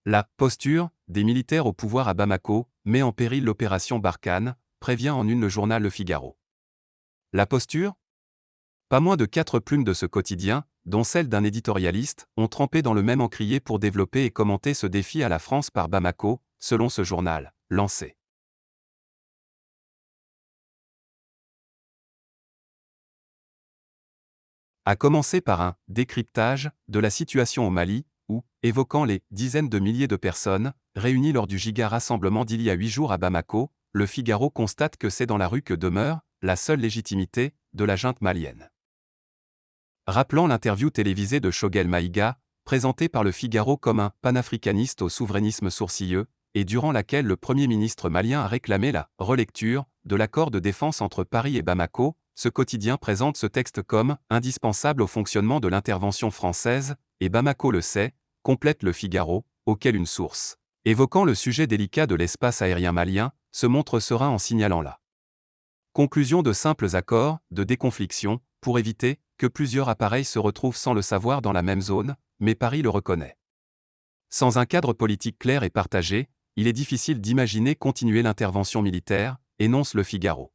La posture des militaires au pouvoir à Bamako met en péril l'opération Barkhane, prévient en une le journal Le Figaro. La posture? Pas moins de 4 plumes de ce quotidien, dont celle d'un éditorialiste, ont trempé dans le même encrier pour développer et commenter ce défi à la France par Bamako, selon ce journal, lancé. À commencer par un décryptage de la situation au Mali, où, évoquant les dizaines de milliers de personnes réunies lors du giga rassemblement d'il y a 8 jours à Bamako, Le Figaro constate que c'est dans la rue que demeure la seule légitimité de la junte malienne. Rappelant l'interview télévisée de Choguel Maïga, présentée par Le Figaro comme un panafricaniste au souverainisme sourcilleux, et durant laquelle le Premier ministre malien a réclamé la relecture de l'accord de défense entre Paris et Bamako, ce quotidien présente ce texte comme indispensable au fonctionnement de l'intervention française, et Bamako le sait, complète Le Figaro, auquel une source, évoquant le sujet délicat de l'espace aérien malien, se montre serein en signalant la conclusion de simples accords de déconfliction, pour éviter que plusieurs appareils se retrouvent sans le savoir dans la même zone, mais Paris le reconnaît. Sans un cadre politique clair et partagé, il est difficile d'imaginer continuer l'intervention militaire, énonce Le Figaro.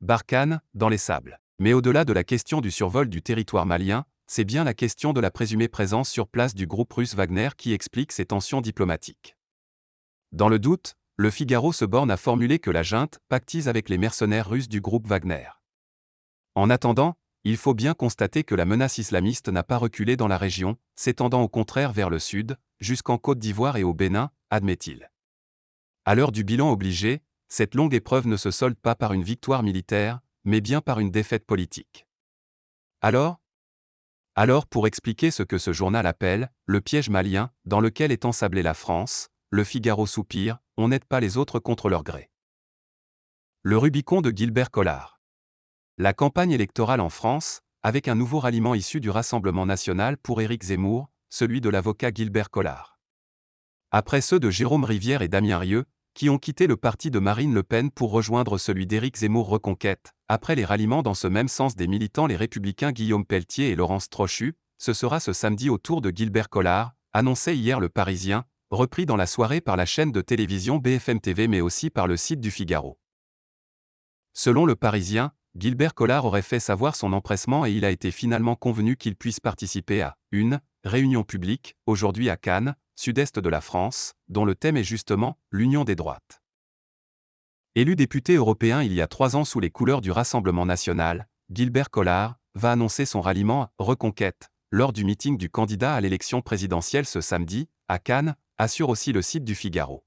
Barkhane, dans les sables. Mais au-delà de la question du survol du territoire malien, c'est bien la question de la présumée présence sur place du groupe russe Wagner qui explique ces tensions diplomatiques. Dans le doute, Le Figaro se borne à formuler que la junte pactise avec les mercenaires russes du groupe Wagner. En attendant, il faut bien constater que la menace islamiste n'a pas reculé dans la région, s'étendant au contraire vers le sud, jusqu'en Côte d'Ivoire et au Bénin, admet-il. À l'heure du bilan obligé, cette longue épreuve ne se solde pas par une victoire militaire, mais bien par une défaite politique. Alors, pour expliquer ce que ce journal appelle le piège malien, dans lequel est ensablée la France, Le Figaro soupire, on n'aide pas les autres contre leur gré. Le Rubicon de Gilbert Collard. La campagne électorale en France, avec un nouveau ralliement issu du Rassemblement national pour Éric Zemmour, celui de l'avocat Gilbert Collard. Après ceux de Jérôme Rivière et Damien Rieu, qui ont quitté le parti de Marine Le Pen pour rejoindre celui d'Éric Zemmour Reconquête, après les ralliements dans ce même sens des militants les républicains Guillaume Pelletier et Laurence Trochu, ce sera ce samedi au tour de Gilbert Collard, annonçait hier Le Parisien, repris dans la soirée par la chaîne de télévision BFM TV mais aussi par le site du Figaro. Selon Le Parisien, Gilbert Collard aurait fait savoir son empressement et il a été finalement convenu qu'il puisse participer à une réunion publique, aujourd'hui à Cannes, sud-est de la France, dont le thème est justement l'union des droites. Élu député européen il y a 3 ans sous les couleurs du Rassemblement national, Gilbert Collard va annoncer son ralliement à Reconquête, lors du meeting du candidat à l'élection présidentielle ce samedi, à Cannes, assure aussi le site du Figaro.